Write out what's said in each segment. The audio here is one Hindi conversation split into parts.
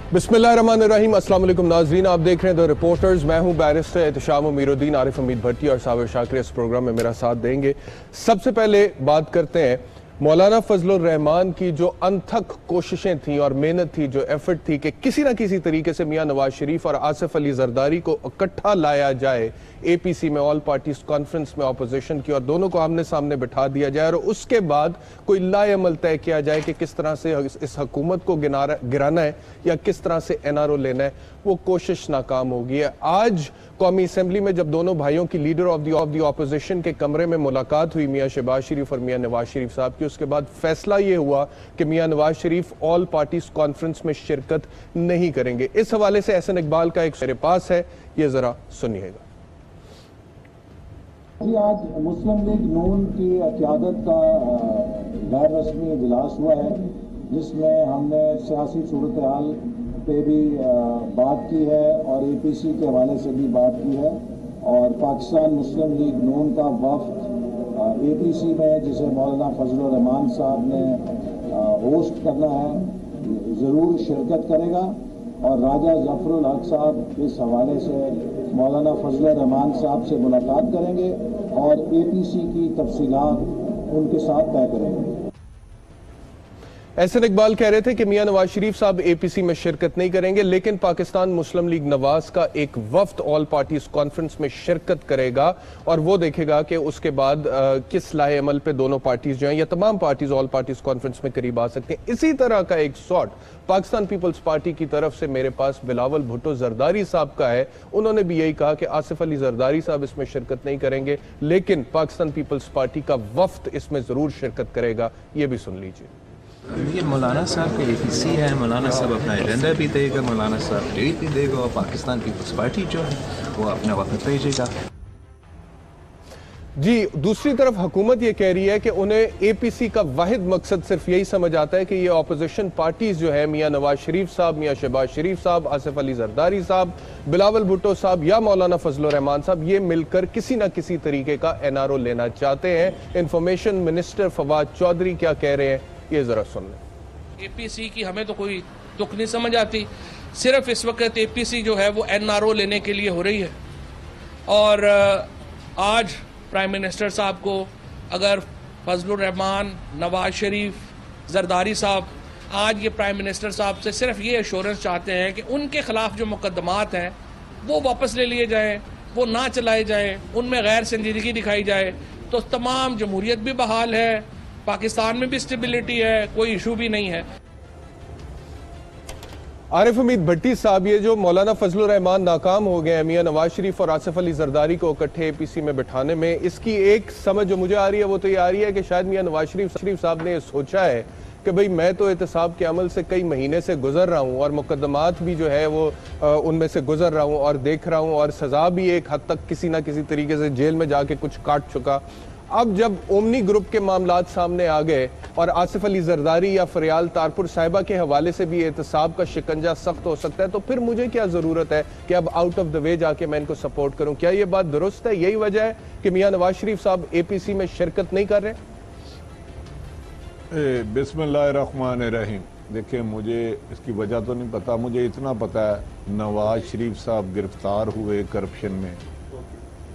बिस्मिल्लाहिर्रहमानिर्रहीम। अस्सलाम वालेकुम नाज़रीन, आप देख रहे हैं द रिपोर्टर्स। मैं हूं बैरिस्टर एहतशाम अमीरुद्दीन। आरिफ हमीद भट्टी और साबिर शाकिर इस प्रोग्राम में मेरा साथ देंगे। सबसे पहले बात करते हैं मौलाना फजलुर रहमान की जो अनथक कोशिशें थी और मेहनत थी, जो एफर्ट थी कि किसी ना किसी तरीके से मियां नवाज शरीफ और आसिफ अली जरदारी को इकट्ठा लाया जाए एपीसी में, ऑल पार्टीज कॉन्फ्रेंस में ऑपोजिशन की, और दोनों को आमने सामने बिठा दिया जाए और उसके बाद कोई लाएमल तय किया जाए कि किस तरह से इस हुकूमत को गिराना है या किस तरह से एनआरओ लेना है। वो कोशिश नाकाम हो गई है। आज कौमी असम्बली में जब दोनों भाइयों की लीडर ऑफ द ऑपोजिशन के कमरे में मुलाकात हुई मियां शहबाज शरीफ और मियां नवाज शरीफ साहब की, उसके बाद फैसला ये हुआ कि मियां Nawaz Sharif all parties conference में शिरकत नहीं करेंगे। इस हवाले से एहसन इकबाल का एक मेरे पास है, ये जरा सुनिएगा। जी, आज मुस्लिम लीग नून की क़यादत का गैर रस्मी इजलास हुआ है, जिसमें हमने सियासी सूरत हाल पे भी बात की है और एपीसी के हवाले से भी बात की है। और पाकिस्तान मुस्लिम लीग नून का वफ्द एपीसी में, जिसे मौलाना फजलुर रहमान साहब ने होस्ट करना है, ज़रूर शिरकत करेगा। और राजा जफरुल हक साहब इस हवाले से मौलाना फजलुर रहमान साहब से मुलाकात करेंगे और एपीसी की तफसीलात उनके साथ तय करेंगे। एहसन इकबाल कह रहे थे कि मियां नवाज शरीफ साहब एपीसी में शिरकत नहीं करेंगे, लेकिन पाकिस्तान मुस्लिम लीग नवाज का एक वफ्द ऑल पार्टीज कॉन्फ्रेंस में शिरकत करेगा और वो देखेगा कि उसके बाद किस लाए अमल पे दोनों पार्टीज जो हैं या तमाम पार्टीज ऑल पार्टीज कॉन्फ्रेंस में करीब आ सकते हैं। इसी तरह का एक शॉट पाकिस्तान पीपल्स पार्टी की तरफ से मेरे पास बिलावल भुट्टो जरदारी साहब का है। उन्होंने भी यही कहा कि आसिफ अली जरदारी साहब इसमें शिरकत नहीं करेंगे, लेकिन पाकिस्तान पीपल्स पार्टी का वफ्द इसमें जरूर शिरकत करेगा। ये भी सुन लीजिए। ये मौलाना साहब के एपीसी है, मौलाना साहब अपना एजेंडा भी देगा, मौलाना साहब डेट भी देगा और पाकिस्तान पीपल्स पार्टी जो है वो अपना वक्त भेजेगा। जी, दूसरी तरफ हुकूमत ये कह रही है कि उन्हें एपीसी का वाहिद मकसद सिर्फ यही समझ आता है कि ये ऑपोजिशन पार्टीज जो है, मियां नवाज शरीफ साहब, मियां शहबाज शरीफ साहब, आसिफ अली जरदारी साहब, बिलावल भुट्टो साहब या मौलाना फजलुर रहमान साहब, ये मिलकर किसी ना किसी तरीके का एनआरओ लेना चाहते हैं। इंफॉर्मेशन मिनिस्टर फवाद चौधरी क्या कह रहे हैं, ये जरा सुन लें। एपीसी की हमें तो कोई दुख नहीं समझ आती। सिर्फ इस वक्त एपीसी जो है वो एनआरओ लेने के लिए हो रही है। और आज प्राइम मिनिस्टर साहब को अगर फजलुर रहमान, नवाज शरीफ, जरदारी साहब आज ये प्राइम मिनिस्टर साहब से सिर्फ ये एश्योरेंस चाहते हैं कि उनके खिलाफ जो मुकदमात हैं वो वापस ले लिए जाएं, वो ना चलाए जाएं, उनमें गैर संजीदगी दिखाई जाए, तो तमाम जमहूरियत भी बहाल है, पाकिस्तान में भी स्टेबिलिटी है, कोई इशू भी नहीं है। आरिफ हमीद भट्टी साहब, ये जो मौलाना फजलुर रहमान नाकाम हो गए हैं मियां नवाज शरीफ और आसिफ अली जरदारी को इकट्ठे एपीसी में बिठाने में, इसकी एक समझ जो मुझे आ रही है वो तो ये आ रही है कि शायद मियां नवाज शरीफ साहब ने सोचा है कि भाई मैं तो एहतसाब के अमल से कई महीने से गुजर रहा हूँ और मुकदमात भी जो है वो उनमें से गुजर रहा हूँ और देख रहा हूँ और सजा भी एक हद तक किसी ना किसी तरीके से जेल में जाके कुछ काट चुका। अब जब ओमनी ग्रुप के मामलात सामने आ गए और आसिफ अली जरदारी या फरियाल तारपुर साहिबा के हवाले से भी एहतसाब का शिकंजा सख्त हो सकता है, तो फिर मुझे क्या जरूरत है कि अब आउट ऑफ द वे जाके मैं इनको सपोर्ट करूं? क्या ये बात दुरुस्त है? यही वजह है कि मियां नवाज शरीफ साहब एपीसी में शिरकत नहीं कर रहे? बिस्मिल्लाहिर्रहमानिर्रहीम। देखिए, मुझे इसकी वजह तो नहीं पता, मुझे इतना पता है नवाज शरीफ साहब गिरफ्तार हुए करप्शन में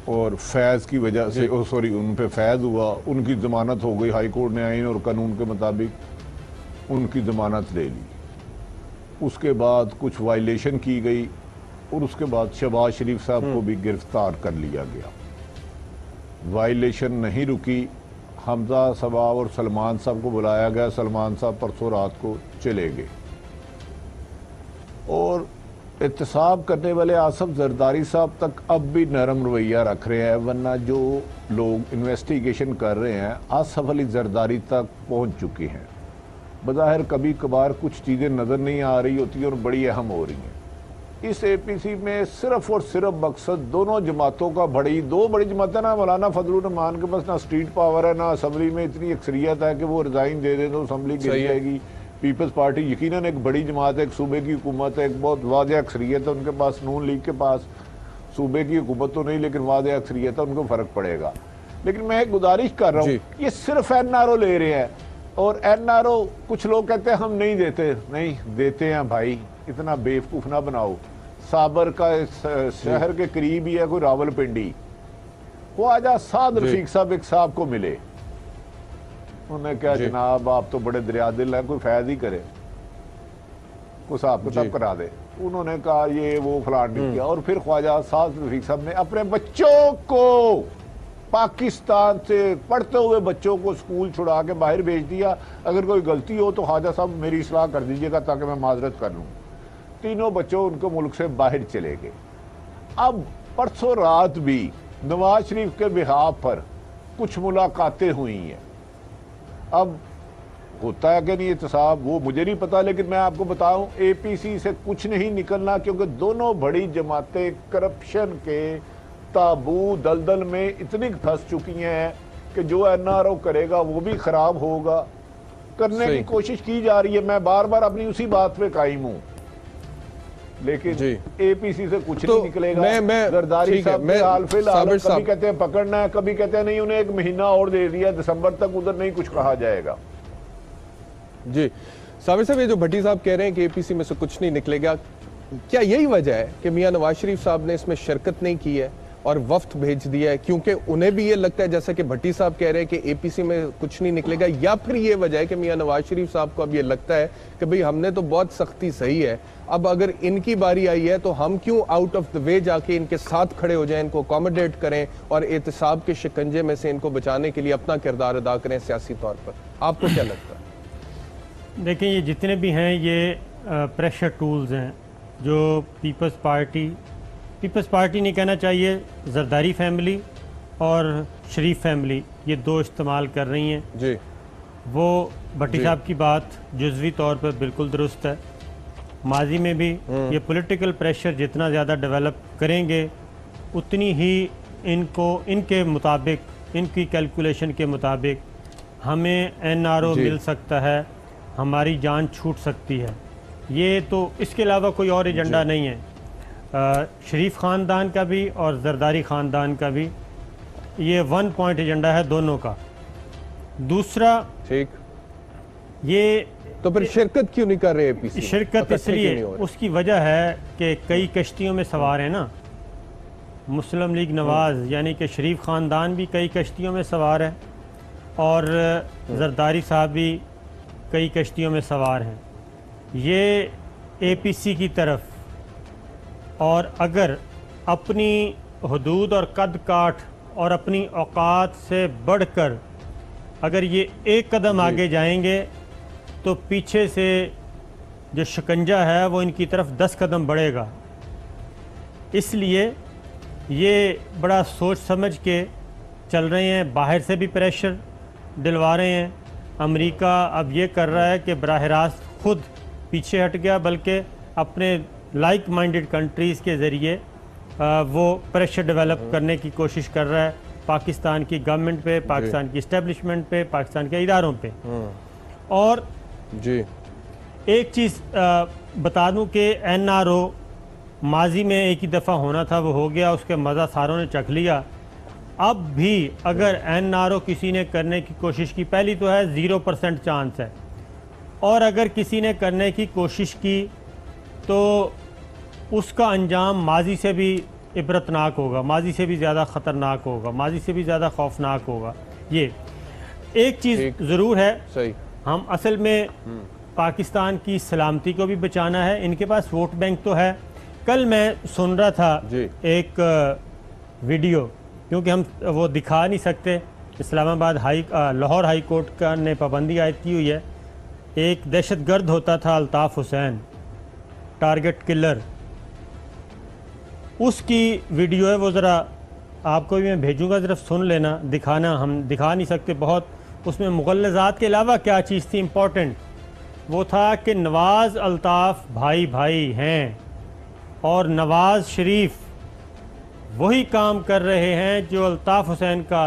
और फैज़ की वजह से, उन पे फैज़ हुआ, उनकी ज़मानत हो गई, हाई कोर्ट ने आइन और कानून के मुताबिक उनकी ज़मानत ले ली। उसके बाद कुछ वायलेशन की गई और उसके बाद शहबाज शरीफ साहब को भी गिरफ्तार कर लिया गया। वायलेशन नहीं रुकी, हमजा सबाब और सलमान साहब को बुलाया गया, सलमान साहब परसों रात को चले गए और एहतसाब करने वाले आसिफ जरदारी साहब तक अब भी नरम रवैया रख रहे हैं, वरना जो लोग इन्वेस्टिगेशन कर रहे हैं आसिफ अली जरदारी तक पहुंच चुके हैं। बज़ाहिर कभी कभार कुछ चीज़ें नज़र नहीं आ रही होती और बड़ी अहम हो रही हैं। इस एपीसी में सिर्फ और सिर्फ मकसद दोनों जमातों का, दो बड़ी जमातें ना, मौलाना फजलुर रहमान के पास ना स्ट्रीट पावर है, ना असम्बली में इतनी अक्सरियत है कि वो रिज़ाइन दे दे तो असम्बली गिर जाएगी। पीपल्स पार्टी यकीनन एक बड़ी जमात है, एक सूबे की हुकूमत है, एक बहुत वाज़ेह अक्सरियत है उनके पास। नून लीग के पास सूबे की हुकूमत तो नहीं, लेकिन वाज़ेह अक्सरियत है, उनको फ़र्क पड़ेगा। लेकिन मैं एक गुजारिश कर रहा हूँ, ये सिर्फ एनआरओ ले रहे हैं, और एनआरओ कुछ लोग कहते हैं हम नहीं देते, नहीं देते हैं भाई, इतना बेवकूफ ना बनाओ। साबर का शहर के करीब ही है कोई रावलपिंडी, ख्वाजा साद रफीक साहब एक साहब को मिले, उन्होंने कहा जनाब आप तो बड़े दरिया दिल हैं, कोई फैज ही करे, कोई हिसाब किताब करा दे। उन्होंने कहा ये वो फलान नहीं किया। और फिर ख्वाजा साद रफीक साहब ने अपने बच्चों को, पाकिस्तान से पढ़ते हुए बच्चों को स्कूल छुड़ा के बाहर भेज दिया, अगर कोई गलती हो तो ख्वाजा साहब मेरी इस्लाह कर दीजिएगा ताकि मैं माजरत कर लूँ। तीनों बच्चों उनको मुल्क से बाहर चले गए। अब परसों रात भी नवाज शरीफ के बिहाफ पर कुछ मुलाकातें हुई हैं। अब होता है कि नहीं एहतसाब वो मुझे नहीं पता, लेकिन मैं आपको बताऊं एपीसी से कुछ नहीं निकलना, क्योंकि दोनों बड़ी जमातें करप्शन के ताबू दलदल में इतनी फंस चुकी हैं कि जो एनआरओ करेगा वो भी खराब होगा। करने की कोशिश की जा रही है, मैं बार बार अपनी उसी बात पे कायम हूं, लेकिन एपीसी से कुछ नहीं निकलेगा। जरदारी साहब के हाल फिलहाल कभी कहते हैं पकड़ना है, कभी कहते हैं नहीं उन्हें एक महीना और दे दिया, दिसंबर तक उधर नहीं कुछ कहा जाएगा। जी साबिर साहब, ये जो भट्टी साहब कह रहे हैं कि एपीसी में से कुछ नहीं निकलेगा, क्या यही वजह है कि मियां नवाज शरीफ साहब ने इसमें शिरकत नहीं की है और वफ्द भेज दिया है, क्योंकि उन्हें भी ये लगता है जैसा कि भट्टी साहब कह रहे हैं कि एपीसी में कुछ नहीं निकलेगा, या फिर ये वजह है कि मियां नवाज शरीफ साहब को अब ये लगता है कि भाई हमने तो बहुत सख्ती सही है, अब अगर इनकी बारी आई है तो हम क्यों आउट ऑफ द वे जाके इनके साथ खड़े हो जाएं, इनको अकोमोडेट करें और एहतसाब के शिकंजे में से इनको बचाने के लिए अपना किरदार अदा करें सियासी तौर पर। आपको क्या लगता है? देखिए, ये जितने भी हैं ये प्रेशर टूल्स हैं जो पीपल्स पार्टी नहीं कहना चाहिए, जरदारी फैमिली और शरीफ फैमिली ये दो इस्तेमाल कर रही हैं जी। वो भट्टी साहब की बात जुज़वी तौर पर बिल्कुल दुरुस्त है। माजी में भी ये पॉलिटिकल प्रेशर जितना ज़्यादा डेवलप करेंगे उतनी ही इनको इनके मुताबिक, इनकी कैलकुलेशन के मुताबिक हमें एनआरओ मिल सकता है, हमारी जान छूट सकती है। ये तो इसके अलावा कोई और एजेंडा नहीं है। शरीफ ख़ानदान का भी और जरदारी ख़ानदान का भी ये 1 पॉइंट एजेंडा है दोनों का। दूसरा, ठीक, ये तो फिर शिरकत क्यों नहीं कर रहे एपीसी? शिरकत इसलिए, उसकी वजह है कि कई कश्तियों में सवार हैं ना। मुस्लिम लीग नवाज़ यानी कि शरीफ ख़ानदान भी कई कश्तियों में सवार है और जरदारी साहब भी कई कश्तियों में सवार हैं। ये एपीसी की तरफ, और अगर अपनी हदूद और कद काठ और अपनी औकात से बढ़कर अगर ये एक कदम आगे जाएंगे तो पीछे से जो शिकंजा है वो इनकी तरफ 10 कदम बढ़ेगा। इसलिए ये बड़ा सोच समझ के चल रहे हैं, बाहर से भी प्रेशर दिलवा रहे हैं। अमेरिका अब ये कर रहा है कि बराह रास्त खुद पीछे हट गया, बल्कि अपने लाइक माइंडेड कंट्रीज़ के ज़रिए वो प्रेशर डेवलप करने की कोशिश कर रहा है पाकिस्तान की गवर्नमेंट पे, पाकिस्तान की इस्टेब्लिशमेंट पे, पाकिस्तान के इदारों पे। और जी एक चीज़ बता दूं कि एनआरओ माजी में एक ही दफ़ा होना था, वो हो गया, उसके मज़ा सारों ने चख लिया। अब भी अगर एनआरओ किसी ने करने की कोशिश की, पहली तो है 0% चांस है, और अगर किसी ने करने की कोशिश की तो उसका अंजाम माजी से भी इबरतनाक होगा, माजी से भी ज़्यादा ख़तरनाक होगा, माजी से भी ज़्यादा खौफनाक होगा। ये एक चीज़ ज़रूर है, सही, हम असल में पाकिस्तान की सलामती को भी बचाना है। इनके पास वोट बैंक तो है। कल मैं सुन रहा था एक वीडियो, क्योंकि हम वो दिखा नहीं सकते, इस्लामाबाद लाहौर हाई कोर्ट का ने पाबंदी आयद की हुई है। एक दहशतगर्द होता था अल्ताफ़ हुसैन, टारगेट किलर, उसकी वीडियो है वो, ज़रा आपको भी मैं भेजूँगा, ज़रा सुन लेना, दिखाना हम दिखा नहीं सकते बहुत। उसमें मुग़ल्लज़ात के अलावा क्या चीज़ थी इम्पॉर्टेंट, वो था कि नवाज़ अल्ताफ़ भाई भाई हैं और नवाज़ शरीफ वही काम कर रहे हैं जो अल्ताफ़ हुसैन का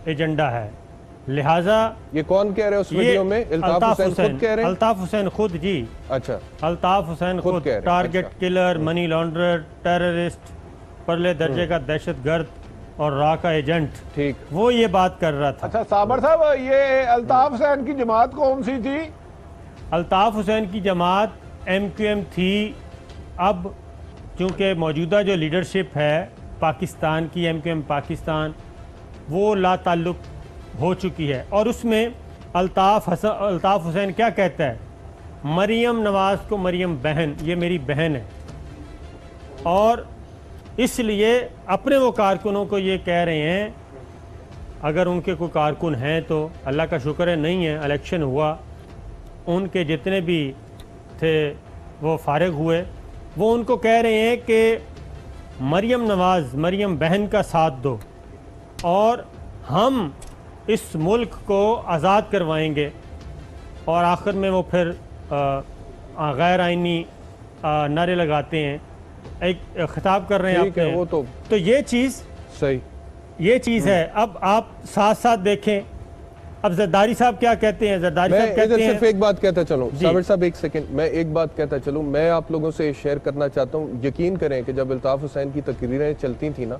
एजेंडा है। लिहाजा ये कौन कह रहे हैं उस वीडियो में? अल्ताफ़ हुसैन खुद कह रहे हैं? अल्ताफ़ हुसैन खुद, जी अच्छा, अल्ताफ़ हुसैन खुद target killer, money launderer, terrorist, परले दर्जे का दहशतगर्द, और रा का एजेंट, ठीक, वो ये बात कर रहा था। अच्छा साबर साहब, ये अल्ताफ हुसैन की जमात कौन सी थी? अल्ताफ हुसैन की जमात MQM थी। अब चूँकि मौजूदा जो लीडरशिप है पाकिस्तान की, MQM पाकिस्तान, वो ला ताल्लुक हो चुकी है। और उसमें अल्ताफ हुसैन क्या कहता है, मरियम नवाज़ को मरियम बहन, ये मेरी बहन है, और इसलिए अपने वो कारकुनों को ये कह रहे हैं, अगर उनके कोई कारकुन हैं तो अल्लाह का शुक्र है नहीं है, इलेक्शन हुआ, उनके जितने भी थे वो फारिग हुए, वो उनको कह रहे हैं कि मरियम नवाज़, मरियम बहन का साथ दो और हम इस मुल्क को आज़ाद करवाएंगे। और आखिर में वो फिर गैर आइनी नारे लगाते हैं, एक खिताब कर रहे हैं ठीक है, वो तो ये चीज़ सही, ये चीज़ है। अब आप साथ साथ देखें, अब जरदारी साहब क्या कहते हैं, जरदारी साहब कहते हैं, सिर्फ एक बात कहता चलूं, साबिर साहब एक सेकंड, मैं एक बात कहता चलूं, मैं आप लोगों से शेयर करना चाहता हूं। यकीन करें कि जब अल्ताफ हुसैन की तकरीरें चलती थी ना,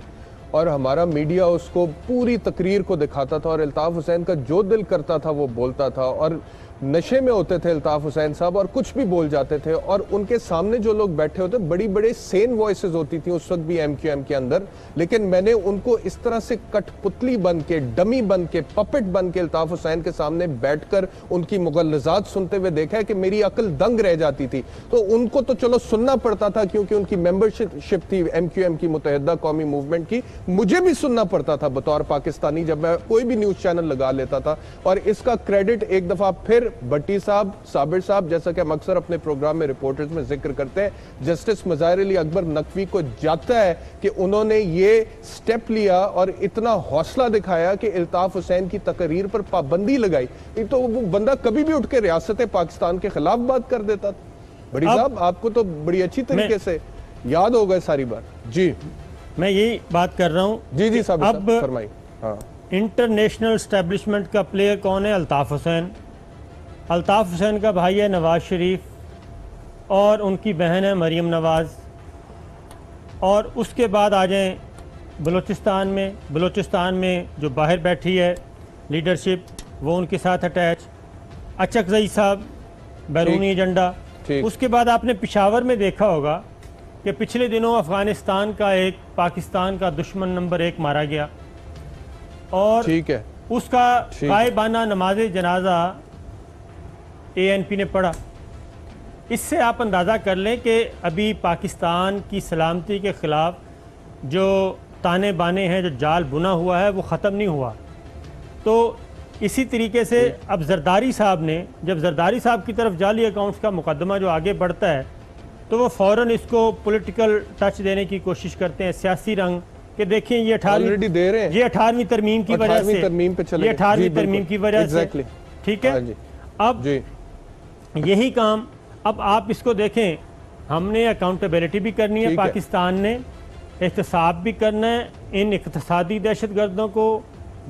और हमारा मीडिया उसको पूरी तकरीर को दिखाता था, और अल्ताफ हुसैन का जो दिल करता था वो बोलता था, और नशे में होते थे अल्ताफ हुसैन साहब और कुछ भी बोल जाते थे, और उनके सामने जो लोग बैठे होते, बड़ी बड़े सेन वॉइसेस होती थी उस वक्त भी MQM के अंदर, लेकिन मैंने उनको इस तरह से कठपुतली बन के, डमी बन के, पपेट बन के अल्ताफ हुसैन के सामने बैठकर उनकी मुगल्लज़ात सुनते हुए देखा है कि मेरी अकल दंग रह जाती थी। तो उनको तो चलो सुनना पड़ता था क्योंकि उनकी मेंबरशिप थी MQM की, मुत्तहिदा कौमी मूवमेंट की, मुझे भी सुनना पड़ता था बतौर पाकिस्तानी जब मैं कोई भी न्यूज़ चैनल लगा लेता था। और इसका क्रेडिट एक दफ़ा फिर भट्टी साहब, साबिर साहब, जैसा कि हम अक्सर अपने प्रोग्राम में रिपोर्टर्स में जिक्र करते हैं, जस्टिस मज़ाहिर अली अकबर नकवी को जाता है कि उन्होंने ये स्टेप लिया और इतना हौसला दिखाया कि अल्ताफ हुसैन की तकरीर पर पाबंदी लगाई। तो वो बंदा कभी भी उठ के रियासत पाकिस्तान के खिलाफ बात कर देता। बड़ी साहब, आपको तो बड़ी अच्छी तरीके से याद होगा सारी बात। जी, मैं यही बात कर रहा हूँ। जी जी साहब, अब फरमाइए। हाँ, इंटरनेशनल एस्टेब्लिशमेंट का प्लेयर कौन है? अल्ताफ हुसैन। अल्ताफ हुसैन का भाई है नवाज़ शरीफ और उनकी बहन है मरियम नवाज़। और उसके बाद आ जाएं बलूचिस्तान में जो बाहर बैठी है लीडरशिप, वो उनके साथ अटैच, अचकज़ई साहब, बैरूनी एजेंडा। उसके बाद आपने पेशावर में देखा होगा कि पिछले दिनों अफ़गानिस्तान का एक पाकिस्तान का दुश्मन नंबर 1 मारा गया, और ठीक है, उसका गायबाना नमाज जनाजा ANP ने पढ़ा। इससे आप अंदाज़ा कर लें कि अभी पाकिस्तान की सलामती के ख़िलाफ़ जो ताने बाने हैं, जो जाल बुना हुआ है, वो ख़त्म नहीं हुआ। तो इसी तरीके से अब जरदारी साहब ने, जब जरदारी साहब की तरफ जाली अकाउंट्स का मुकदमा जो आगे बढ़ता है, तो वो फ़ौरन इसको पॉलिटिकल टच देने की कोशिश करते हैं, सियासी रंग, कि देखें ये 18वीं तरमीम की वजह से, ये 18वीं तरमीम की वजह से, ठीक है। अब यही काम, अब आप इसको देखें, हमने अकाउंटेबिलिटी भी करनी है, पाकिस्तान ने एहतसाब भी करना है, इन इक़्तिसादी दहशतगर्दों को,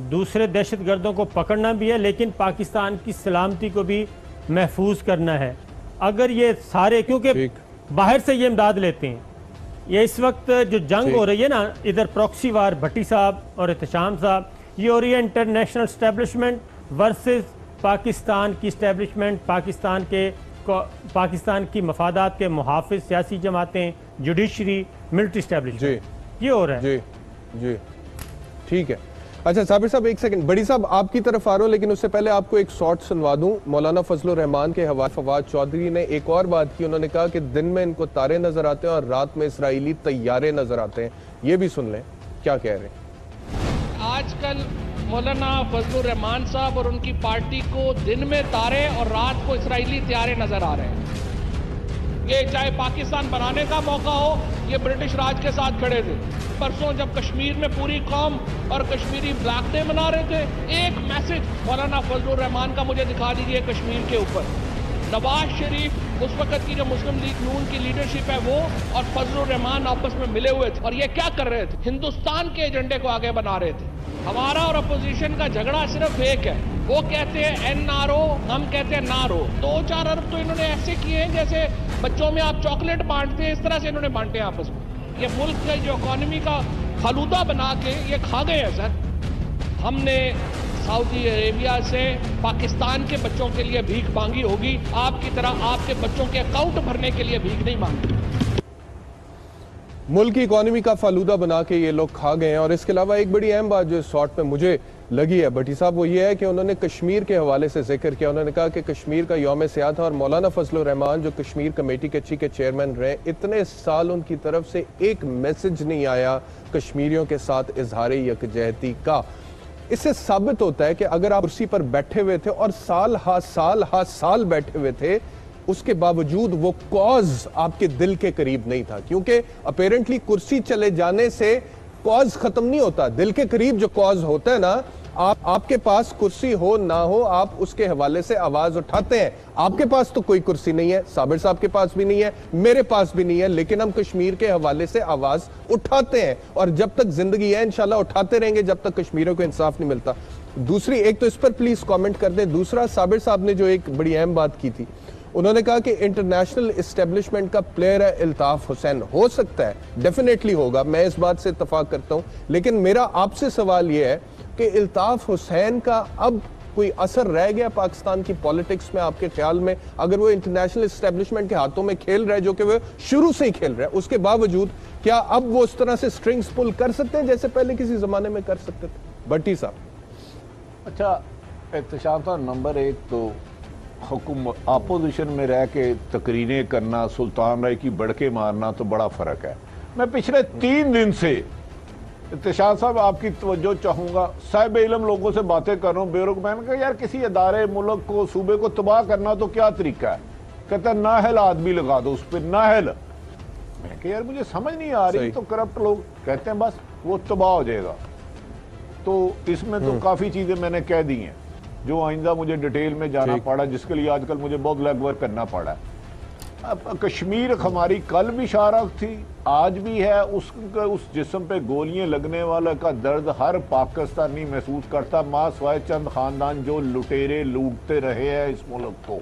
दूसरे दहशतगर्दों को पकड़ना भी है, लेकिन पाकिस्तान की सलामती को भी महफूज करना है। अगर ये सारे, क्योंकि बाहर से ये इमदाद लेते हैं, ये इस वक्त जो जंग हो रही है ना, इधर प्रॉक्सी वार, भट्टी साहब और एहतशाम साहब, ये हो रही है इंटरनेशनल एस्टेब्लिशमेंट वर्सेस पाकिस्तान की एस्टेब्लिशमेंट, पाकिस्तान की मफादात के मुहाफिज सियासी जमातें, जुडिशरी, मिलिट्री एस्टेब्लिशमेंट, ये हो रहा है। जी जी, ठीक है। अच्छा साबिर साहब, एक सेकंड, बड़ी साहब आपकी तरफ आ रहा हूँ, लेकिन उससे पहले आपको एक शॉर्ट सुनवा दूं। मौलाना फजलुर रहमान के हवाले फवाद चौधरी ने एक और बात की, उन्होंने कहा कि दिन में इनको तारे नजर आते हैं और रात में इसराइली तैयारे नजर आते हैं। ये भी सुन लें क्या कह रहे हैं। आजकल मौलाना फजलुर रहमान साहब और उनकी पार्टी को दिन में तारे और रात को इसराइली तैयारे नजर आ रहे हैं। ये चाहे पाकिस्तान बनाने का मौका हो, ये ब्रिटिश राज के साथ खड़े थे। परसों जब कश्मीर में पूरी कौम और कश्मीरी ब्लैक डे मना रहे थे, एक मैसेज मौलाना फजलुर रहमान का मुझे दिखा दीजिए कश्मीर के ऊपर। नवाज शरीफ, उस वक्त की जो मुस्लिम लीग नून की लीडरशिप है, वो और फजलुर रहमान आपस में मिले हुए थे, और ये क्या कर रहे थे? हिंदुस्तान के एजेंडे को आगे बना रहे थे। हमारा और अपोजिशन का झगड़ा सिर्फ एक है, वो कहते हैं NRO, हम कहते हैं नारो। 2-4 अरब तो इन्होंने ऐसे किए हैं जैसे बच्चों में आप चॉकलेट बांटते हैं, इस तरह से इन्होंने बांटे आपस में। ये मुल्क का जो इकोनॉमी का फालूदा बना के ये खा गए हैं सर। हमने सऊदी अरेबिया से पाकिस्तान के बच्चों के लिए भीख मांगी होगी, आपकी तरह आपके बच्चों के अकाउंट भरने के लिए भीख नहीं मांगी। मुल्क की इकोनॉमी का फालूदा बना के ये लोग खा गए हैं। और इसके अलावा एक बड़ी अहम बात जो इस शॉर्ट में मुझे लगी है भट्टी साहब, वो ये है कि उन्होंने कश्मीर के हवाले से जिक्र किया। उन्होंने कहा कि कश्मीर का यौम सियाह था और मौलाना फजलुर रहमान जो कश्मीर कमेटी के चेयरमैन रहे, इतने साल उनकी तरफ से एक मैसेज नहीं आया कश्मीरियों के साथ इजहार यकजहती का। इससे साबित होता है कि अगर आप कुर्सी पर बैठे हुए थे और साल हा साल बैठे हुए थे, उसके बावजूद वो कॉज आपके दिल के करीब नहीं था, क्योंकि अपेरेंटली कुर्सी चले जाने से कॉज खत्म नहीं होता। दिल के करीब जो कॉज होता है ना, आपके पास कुर्सी हो ना हो, आप उसके हवाले से आवाज उठाते हैं। आपके पास तो कोई कुर्सी नहीं है, साबिर साहब के पास भी नहीं है, मेरे पास भी नहीं है, लेकिन हम कश्मीर के हवाले से आवाज उठाते हैं और जब तक जिंदगी है इंशाल्लाह उठाते रहेंगे जब तक कश्मीरियों को इंसाफ नहीं मिलता। दूसरी, एक तो इस पर प्लीज कमेंट कर दें। दूसरा, साबिर साहब ने जो एक बड़ी अहम बात की थी, उन्होंने कहा कि इंटरनेशनल एस्टेब्लिशमेंट का प्लेयर है इल्ताफ हुसैन। हो सकता है, डेफिनेटली होगा, मैं इस बात से इत्तफाक करता हूं, लेकिन मेरा आपसे सवाल यह है कि इल्ताफ हुसैन का अब कोई असर रह गया पाकिस्तान की पॉलिटिक्स में आपके ख्याल में? अगर वो इंटरनेशनल एस्टेब्लिशमेंट के हाथों में खेल रहे, जो कि वो शुरू से ही खेल रहे, उसके बावजूद क्या अब वो उस तरह से स्ट्रिंग्स पुल कर सकते हैं जैसे पहले किसी जमाने में कर सकते थे? भट्टी साहब। अच्छा एहतशाम साहब, नंबर एक तो हुकूमत अपोजिशन में रह के तकरीरें करना, सुल्तान राय की बड़के मारना तो बड़ा फर्क है। मैं पिछले 3 दिन से इत्तेशाद साहब आपकी तवज्जो चाहूंगा, साहिब इल्म लोगों से बातें कर रहा हूँ, बेरुख मैंने कहा यार किसी अदारे मुल्क को सूबे को तबाह करना तो क्या तरीका है? कहता है नाहल आदमी लगा दो उस पर, नाहल। मैं कहा यार मुझे समझ नहीं आ रही, तो करप्ट लोग कहते हैं बस वो तबाह हो जाएगा। तो इसमें तो काफ़ी चीज़ें मैंने कह दी हैं जो आइंदा मुझे डिटेल में जाना पड़ा, जिसके लिए आजकल मुझे बहुत लेग वर्क करना पड़ा है। अब कश्मीर हमारी कल भी शारक थी, आज भी है। उस जिस्म पे गोलियां लगने वाले का दर्द हर पाकिस्तानी महसूस करता, मां स्वाय चंद खानदान जो लुटेरे लूटते रहे हैं इस मुल्क को,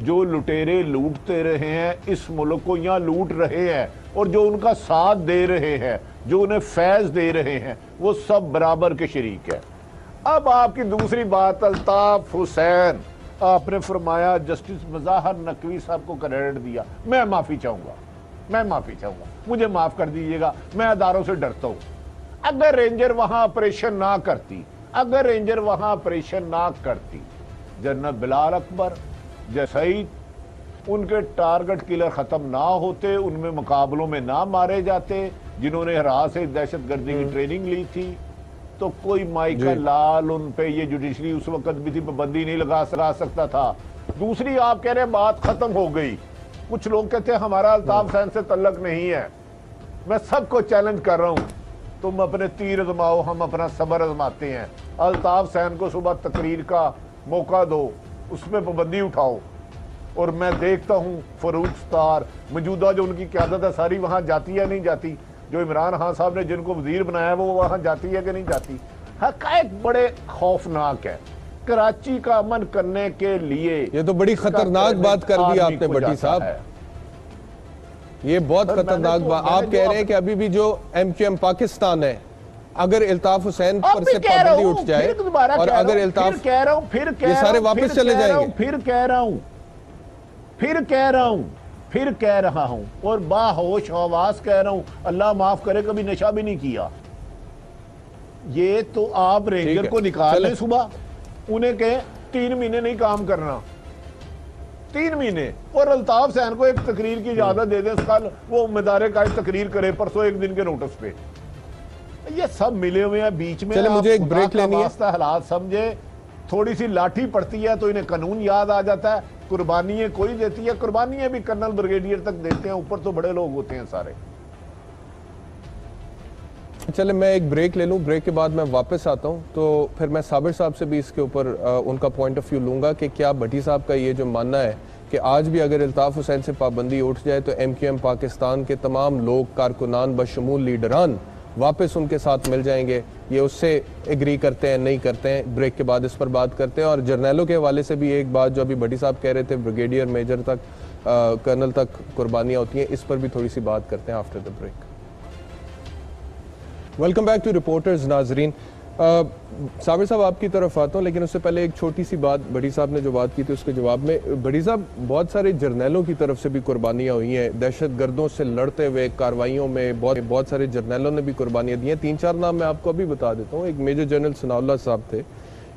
जो लुटेरे लूटते रहे हैं इस मुल्क को, यहाँ लूट रहे हैं, और जो उनका साथ दे रहे हैं, जो उन्हें फैज दे रहे हैं, वो सब बराबर के शरीक है। अब आपकी दूसरी बात, अल्ताफ हुसैन, आपने फरमाया जस्टिस मुज़ाहर नकवी साहब को क्रेडिट दिया, मैं माफ़ी चाहूँगा, मैं माफ़ी चाहूँगा, मुझे माफ़ कर दीजिएगा, मैं अदारों से डरता हूँ। अगर रेंजर वहाँ ऑपरेशन ना करती, अगर रेंजर वहाँ ऑपरेशन ना करती, जनरल बिलाल अकबर जसईद, उनके टारगेट किलर ख़त्म ना होते, उनमें मुकाबलों में ना मारे जाते, जिन्होंने हरा से दहशतगर्दी की ट्रेनिंग ली थी, तो कोई माइकल लाल उन पे ये जुडिशरी उस वक्त भी थी पाबंदी नहीं लगा सकता था। दूसरी, आप कह रहे हैं बात खत्म हो गई, कुछ लोग कहते हैं हमारा अल्ताफ हुसैन से तल्लक नहीं है। मैं सबको चैलेंज कर रहा हूं, तुम अपने तीर आजमाओ, हम अपना सब्र आजमाते हैं। अल्ताफ हुसैन को सुबह तकरीर का मौका दो, उसमें पाबंदी उठाओ, और मैं देखता हूं फरूक स्टार मौजूदा जो उनकी क़यादत है सारी वहां जाती है नहीं जाती, जो इमरान खान साहब ने जिनको वजीर बनाया वो वहां जाती है कि नहीं जाती। हक़ाइक़ बड़े खौफनाक है। कराची का अमन करने के लिए ये तो बड़ी खतरनाक बात कर दी आपने भट्टी साहब, ये बहुत खतरनाक बात। आप कह रहे हैं कि अभी भी जो MQM पाकिस्तान है, अगर इल्ताफ हुसैन पर से पाबंदी उठ जाए और अगर इल्ताफ, कह रहा हूं, फिर ये सारे वापस चले जाएंगे, फिर कह रहा हूं, फिर कह रहा हूं, फिर कह रहा हूं, और बाहोश आवाज कह रहा हूं, अल्लाह माफ करे कभी नशा भी नहीं किया। ये तो आप रेंजर को निकाल लें सुबह, उन्हें कहें 3 महीने नहीं काम करना, 3 महीने, और अल्ताफ हुसैन को एक तकरीर की इजाजत दे दें, कल वो मदारे का तकरीर करे, परसों 1 दिन के नोटिस पे। ये सब मिले हुए हैं बीच में। चले मुझे एक ब्रेक लेनी है। हालात समझे, थोड़ी सी लाठी पड़ती है तो इन्हें कानून याद आ जाता है। कुर्बानियां कोई देती है, कुर्बानियां भी कर्नल ब्रिगेडियर तक देते हैं, ऊपर तो बड़े लोग होते हैं सारे। चले मैं एक ब्रेक ले लूं, ब्रेक के बाद मैं वापस आता हूं, तो फिर मैं साबिर साहब से भी इसके ऊपर उनका पॉइंट ऑफ व्यू लूंगा कि क्या भट्टी साहब का ये जो मानना है कि आज भी अगर इल्ताफ हुसैन से पाबंदी उठ जाए तो MQM पाकिस्तान के तमाम लोग, कारकुनान बशमूल लीडरान वापस उनके साथ मिल जाएंगे, ये उससे एग्री करते हैं नहीं करते हैं? ब्रेक के बाद इस पर बात करते हैं। और जर्नैलों के हवाले से भी एक बात जो अभी भट्टी साहब कह रहे थे, ब्रिगेडियर मेजर तक, कर्नल तक कुर्बानियां होती हैं, इस पर भी थोड़ी सी बात करते हैं after the break. Welcome back to reporters. नाजरीन, साबिर साहब आपकी तरफ आता हूँ, लेकिन उससे पहले एक छोटी सी बात, बड़ी साहब ने जो बात की थी उसके जवाब में, बड़ी साहब बहुत सारे जर्नैलों की तरफ से भी कुर्बानियाँ हुई हैं, दहशतगर्दों से लड़ते हुए कार्रवाइयों में बहुत सारे जर्नैलों ने भी कुर्बानियाँ दी हैं। 3-4 नाम मैं आपको अभी बता देता हूँ। एक मेजर जनरल सनाउल्लाह साहब थे,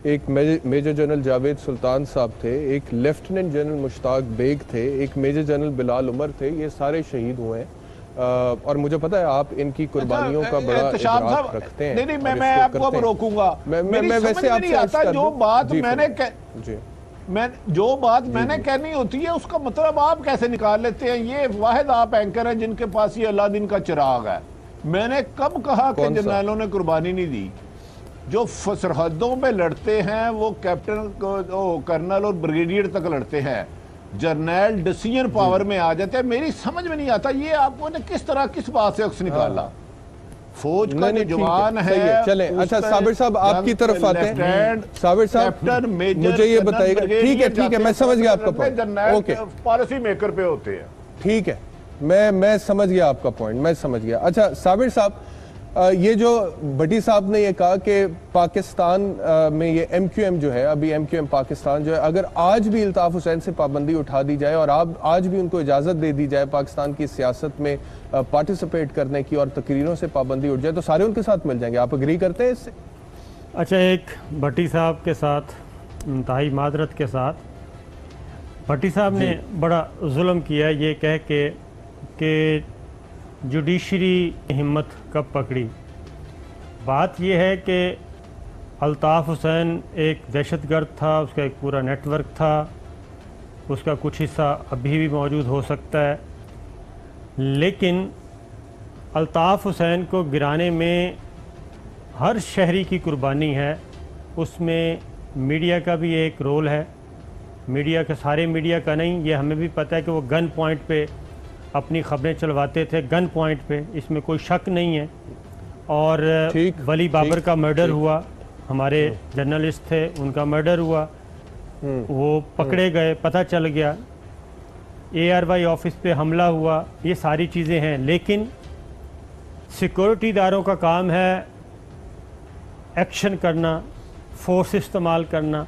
एक मेजर जनरल जावेद सुल्तान साहब थे, एक लेफ्टिनेंट जनरल मुश्ताक बेग थे, एक मेजर जनरल बिलाल उमर थे। ये सारे शहीद हुए हैं और मुझे पता है आप इनकी कुर्बानियों का बड़ा इजरात रखते हैं। नहीं, मैं आपको अब रोकूंगा। मैं वैसे आपसे आता जो बात मैंने जो बात मैंने जी। कहनी होती है उसका मतलब आप कैसे निकाल लेते हैं? ये वाहिद आप एंकर हैं जिनके पास ये अलादीन का चिराग है। मैंने कब कहा कि जर्नैलों ने कुर्बानी नहीं दी? जो सरहदों पे लड़ते हैं वो कैप्टन, कर्नल और ब्रिगेडियर तक लड़ते हैं, जर्नल डिसीजन पावर में आ जाते हैं। मेरी समझ में नहीं आता ये आपको ने किस तरह, किस बात से अक्स निकाला? फौज का जो जवान है। चले, अच्छा साबिर साहब आपकी तरफ आते हैं। साबिर साहब मुझे ये बताइएगा। ठीक है, मैं समझ गया आपका पॉइंट। ओके, पॉलिसी मेकर पे होते हैं। ठीक है, मैं समझ गया आपका पॉइंट, मैं समझ गया। अच्छा साबिर साहब, ये जो भट्टी साहब ने ये कहा कि पाकिस्तान में ये MQM जो है, अभी MQM पाकिस्तान जो है, अगर आज भी अल्ताफ हुसैन से पाबंदी उठा दी जाए और आज भी उनको इजाज़त दे दी जाए पाकिस्तान की सियासत में पार्टिसिपेट करने की और तकरीरों से पाबंदी उठ जाए, तो सारे उनके साथ मिल जाएंगे। आप एग्री करते हैं इससे? अच्छा, एक भट्टी साहब के साथ इंतहाई मादरत के साथ, भट्टी साहब ने बड़ा जुल्म किया ये कह के जुडिशरी हिम्मत कब पकड़ी। बात यह है कि अल्ताफ़ हुसैन एक दहशतगर्द था, उसका एक पूरा नेटवर्क था, उसका कुछ हिस्सा अभी भी मौजूद हो सकता है, लेकिन अल्ताफ़ हुसैन को गिराने में हर शहरी की कुर्बानी है। उसमें मीडिया का भी एक रोल है। मीडिया का, सारे मीडिया का नहीं, ये हमें भी पता है कि वो गन पॉइंट पे अपनी खबरें चलवाते थे, गन पॉइंट पे, इसमें कोई शक नहीं है। और वली बाबर का मर्डर हुआ, हमारे जर्नलिस्ट थे, उनका मर्डर हुआ, वो पकड़े गए, पता चल गया। ARY ऑफिस पे हमला हुआ, ये सारी चीज़ें हैं। लेकिन सिक्योरिटी इदारों का काम है एक्शन करना, फोर्स इस्तेमाल करना।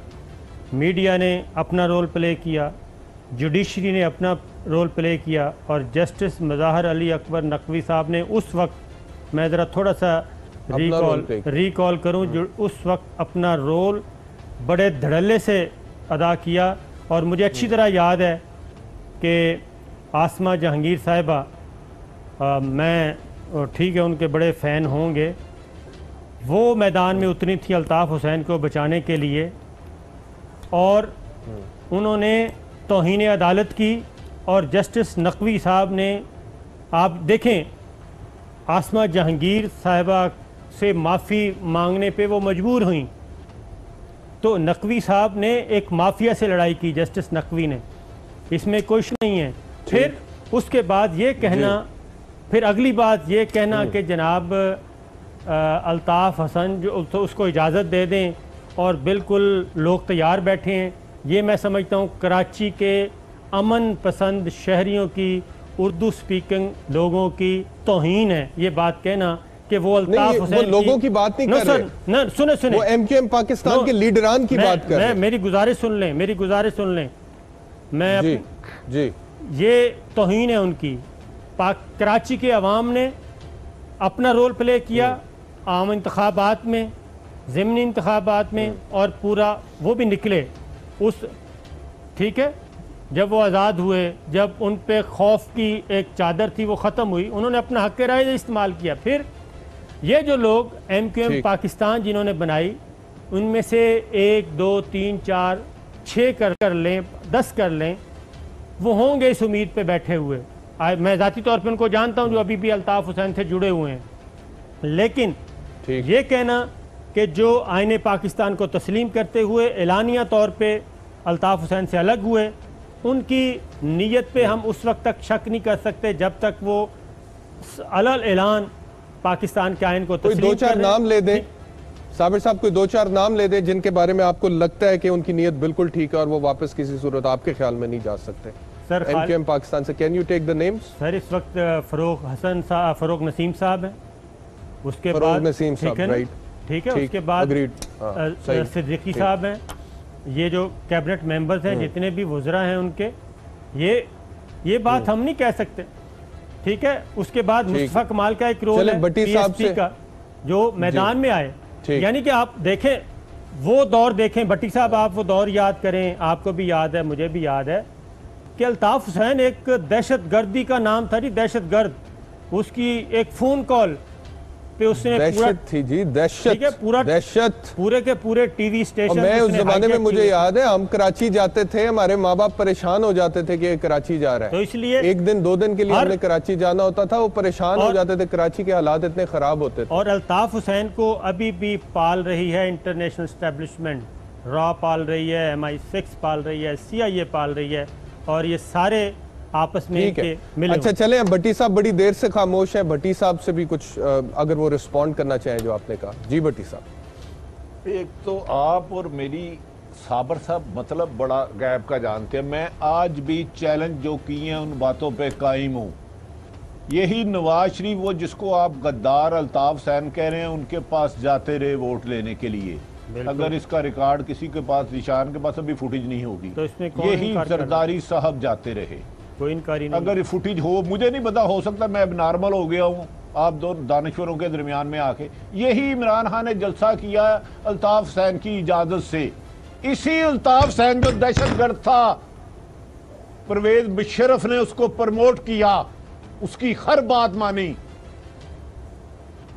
मीडिया ने अपना रोल प्ले किया, जुडिशरी ने अपना रोल प्ले किया, और जस्टिस मज़ाहर अली अकबर नकवी साहब ने उस वक्त, मैं ज़रा थोड़ा सा रिकॉल करूं, जो उस वक्त अपना रोल बड़े धड़ल्ले से अदा किया। और मुझे अच्छी तरह याद है कि आसमा जहांगीर साहिबा, मैं ठीक है उनके बड़े फ़ैन होंगे, वो मैदान में उतरी थी अल्ताफ़ हुसैन को बचाने के लिए, और उन्होंने तौहीन अदालत की। और जस्टिस नकवी साहब ने, आप देखें, आसमा जहांगीर साहिबा से माफ़ी मांगने पे वो मजबूर हुई, तो नकवी साहब ने एक माफिया से लड़ाई की, जस्टिस नकवी ने, इसमें कुछ नहीं है। फिर उसके बाद ये कहना, फिर अगली बात ये कहना कि जनाब अल्ताफ़ हसन जो, तो उसको इजाज़त दे दें, और बिल्कुल लोग तैयार बैठे हैं। ये मैं समझता हूँ कराची के अमन पसंद शहरियों की, उर्दू स्पीकिंग लोगों की तौहीन है ये बात कहना कि वो अल्ताफ़ हुसैन लोगों की बात नहीं कर रहे। सुने वो MQM पाकिस्तान के लीडरान की बात कर रहे हैं। मेरी गुजारिश सुन लें, मैं जी ये तौहीन है उनकी। कराची के अवाम ने अपना रोल प्ले किया आम इंतखाबात में, ज़िमनी इंतखाबात में, और पूरा वो भी निकले उस, ठीक है, जब वो आज़ाद हुए, जब उन पे खौफ की एक चादर थी वो ख़त्म हुई, उन्होंने अपना हक़ राय इस्तेमाल किया। फिर ये जो लोग MQM पाकिस्तान जिन्होंने बनाई, उनमें से 1, 2, 3, 4, 6 कर लें, 10 कर लें, वो होंगे इस उम्मीद पे बैठे हुए। मैं ज़ाती तौर पे उनको जानता हूँ जो अभी भी अल्ताफ़ हुसैन से जुड़े हुए हैं। लेकिन ये कहना कि जो आईने पाकिस्तान को तस्लीम करते हुए एलानिया तौर पे अल्ताफ़ हुसैन से अलग हुए, उनकी नीयत पे हम उस वक्त तक शक नहीं कर सकते जब तक वो अलल ऐलान पाकिस्तान के आइन को तस्लीम कोई 2-4 नाम ले दें साबिर साहब, कोई 2-4 नाम ले दें जिनके बारे में आपको लगता है कि उनकी नीयत बिल्कुल ठीक है और वो वापस किसी सूरत आपके ख्याल में नहीं जा सकते सर MQM पाकिस्तान से। Can you take the names? Sir इस वक्त फ़ारूक नसीम साहब हैं, उसके फरोग बाद नसीम साहब, ठीक है ना? राइट, ठीक है, ठीक, उसके बाद agreed, सही, सिद्दीकी ठीक। साहब हैं, ये जो कैबिनेट मेंबर्स हैं, जितने भी वुज़रा हैं उनके, ये बात हम नहीं कह सकते, ठीक है। उसके बाद मुस्तफा कमाल का एक रोल चले, है भट्टी साहब PSP से का, जो मैदान में आए, ठीक। यानी कि आप देखें वो दौर, देखें भट्टी साहब, आप वो दौर याद करें, आपको भी याद है, मुझे भी याद है कि अल्ताफ हुसैन एक दहशतगर्दी का नाम था जी, दहशतगर्द। उसकी एक फोन कॉल पे उसने पूरा, दहशत थी जी, दहशत, ठीक है, पूरा दहशत, पूरे के पूरे टीवी स्टेशन और मैं उस उसने जमाने में, हाईजैक मुझे किए। याद है, हम कराची जाते थे, हमारे माँ बाप परेशान हो जाते थे कि ये कराची जा रहा है, तो इसलिए एक दिन 2 दिन के लिए हर- हमने कराची जाना होता था, वो परेशान हो और- जाते थे, कराची के हालात इतने खराब होते थे। और अल्ताफ हुसैन को अभी भी पाल रही है इंटरनेशनल एस्टेब्लिशमेंट, रॉ पाल रही है, MI6 पाल रही है, CIA पाल रही है, और ये सारे आपस में ठीक है, इनके मिले अच्छा चले, भट्टी साहब बड़ी देर से खामोश है, भट्टी साहब से भी कुछ अगर वो रिस्पॉन्ड करना चाहें जो आपने कहा। जी भट्टी साहब। एक तो आप और मेरी साबर साहब मतलब बड़ा गैप का जानते हैं। मैं आज भी चैलेंज जो किए हैं उन बातों पे कायम हूँ। यही नवाज शरीफ, वो जिसको आप गद्दार अल्ताफ हुसैन कह रहे हैं, उनके पास जाते रहे वोट लेने के लिए। अगर इसका रिकॉर्ड किसी के पास, निशान के पास अभी फुटेज नहीं होगी, तो इसमें कौन यही इनकार कर रहा है? जरदारी साहब जाते रहे। कोई इनकारी नहीं। अगर फुटेज हो, मुझे नहीं पता, हो सकता मैं अब नॉर्मल हो गया हूँ आप दो दानिश्वरों के दरमियान में आके। यही इमरान खान ने जलसा किया अल्ताफ हुसैन की इजाजत से। इसी अल्ताफ हुसैन जो दहशतगर्द था, परवेज मुशर्रफ ने उसको प्रमोट किया, उसकी हर बात मानी।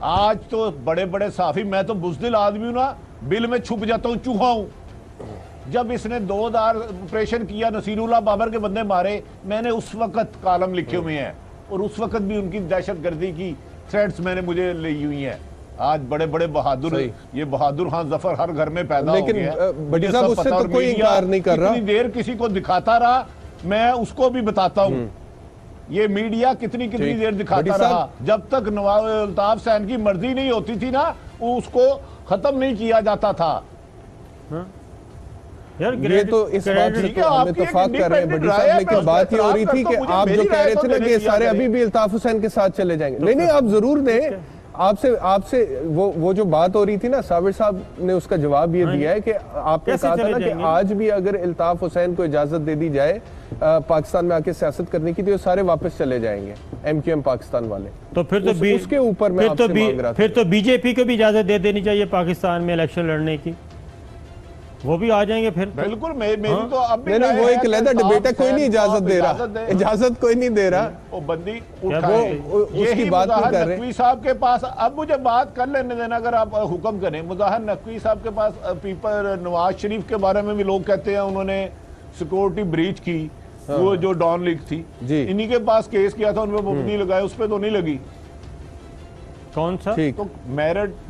आज तो बड़े बड़े साफी, मैं तो बुज़दिल आदमी हूं ना, बिल में छुप जाता हूं, चूहा हूं। जब इसने 2000 ऑपरेशन किया, नसीरुल्लाह बाबर के बंदे मारे, मैंने उस वक्त कॉलम लिखे हुए हैं, और उस वक्त भी उनकी दहशतगर्दी की थ्रेड्स मैंने मुझे ली हुई हैं। आज बड़े बड़े बहादुर, ये बहादुर खान जफर हर घर में पैदा हो गया है। भट्टी साहब उससे तो कोई इनकार नहीं कर रहा। कितनी देर किसी को दिखाता रहा, मैं उसको भी बताता हूँ। ये मीडिया कितनी देर दिखाता रहा, जब तक नवाब अल्ताफ हुसैन की मर्जी नहीं होती थी ना, वो उसको खत्म नहीं किया जाता था। यार ये तो इस बात से तो हम इत्तेफाक कर रहे हैं भट्टी साहब, लेकिन बात ये हो रही थी कि आप जो कह रहे थे ना कि ये सारे अभी भी अल्ताफ हुसैन के साथ चले जाएंगे। नहीं नहीं, आप जरूर दें। आपसे वो जो बात हो रही थी ना, साबिर साहब ने उसका जवाब ये दिया है कि आपने कहा था ना कि आज भी अगर अल्ताफ हुसैन को इजाजत दे दी जाए पाकिस्तान में आके सियासत करने की, तो ये सारे वापस चले जाएंगे, MQM पाकिस्तान वाले। तो फिर तो उसके ऊपर मैं आपसे मांग रहा था। फिर तो BJP को भी इजाजत दे देनी चाहिए पाकिस्तान में इलेक्शन लड़ने की, वो भी आ जाएंगे फिर। बिल्कुल, मेरी तो अब नहीं, वो एक अलग डिबेट है, कोई नहीं इजाजत दे रहा, इजाजत कोई नहीं दे रहा। वो बंदी उसकी बात नहीं कर रहे। नकवी साहब के पास, अब मुझे बात कर लेने देना अगर आप हुक्म करें। मुजाहिर नकवी साहब के पास पीपर नवाज शरीफ के बारे में भी लोग कहते हैं उन्होंने सिक्योरिटी ब्रीच की, वो जो डॉन लीग थी, इन्हीं के पास केस किया था, उन पर पाबंदी लगाए, उस पर तो नहीं लगी। कौन सा? तो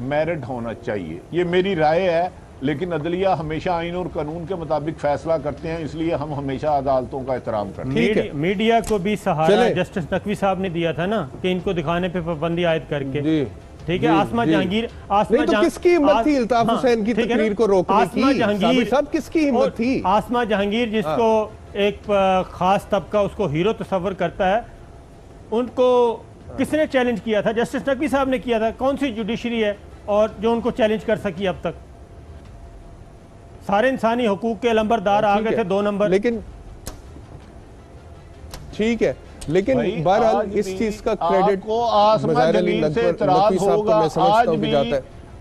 मेरिट होना चाहिए, ये मेरी राय है। लेकिन अदलिया हमेशा आइन और कानून के मुताबिक फैसला करते हैं, इसलिए हम हमेशा अदालतों का एहतराम करते हैं। मीडिया को भी सहारा जस्टिस नकवी साहब ने दिया था ना, कि इनको दिखाने पे पाबंदी आयद करके। ठीक है, आसमा जहांगीर, तो किसकी हिम्मत थी अल्ताफ हुसैन की तकरीर को रोकने की? साबिर साहब किसकी हिम्मत थी? आसमा जहांगीर, जिसको एक खास तबका उसको हीरो तस्वर करता है, उनको किसने चैलेंज किया था? जस्टिस नकवी साहब ने किया था। कौन सी जुडिशरी है और जो उनको चैलेंज कर सकी अब तक? सारे इंसानी हकूक के लंबरदार आ गए थे 2 नंबर। लेकिन ठीक है, लेकिन बहरहाल इस चीज का क्रेडिट को आसमा जमीन से इतराज होगा।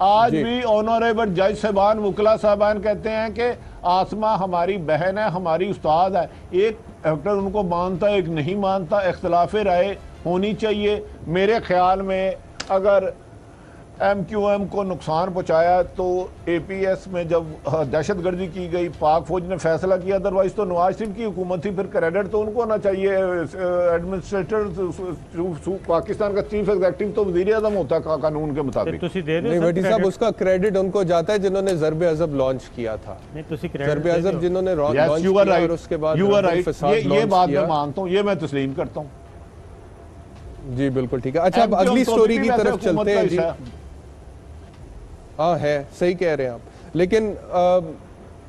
आज भी ऑनरेबल जज साहबान, वकला साहबान कहते हैं कि आसमा हमारी बहन है, हमारी उस्ताद है। एक एक्टर उनको मानता है, एक नहीं मानता, इख्तिलाफ राय होनी चाहिए। मेरे ख्याल में अगर MQM को नुकसान पहुंचाया तो APS में जब दहशतगर्दी की गई, पाक फौज ने फैसला किया, अदरवाइज तो नवाज शरीफ की हुकूमत थी, फिर क्रेडिट तो उनको होना चाहिए। एडमिनिस्ट्रेटर पाकिस्तान का चीफ एग्जीक्यूटिव तो वज़ीर आज़म होता है कानून के मुताबिक। नहीं भट्टी साहब, उसका क्रेडिट उनको जाता है जिन्होंने ज़र्ब अज़ब लॉन्च किया था। ज़र्ब अज़ब जिन्होंने लॉन्च किया और उसके बाद ये बात मैं मानता हूँ, ये मैं तस्लीम करता हूँ। जी बिल्कुल ठीक है। अच्छा, अब अगली स्टोरी की तरफ चलते हैं जी। हाँ है, सही कह रहे हैं आप। लेकिन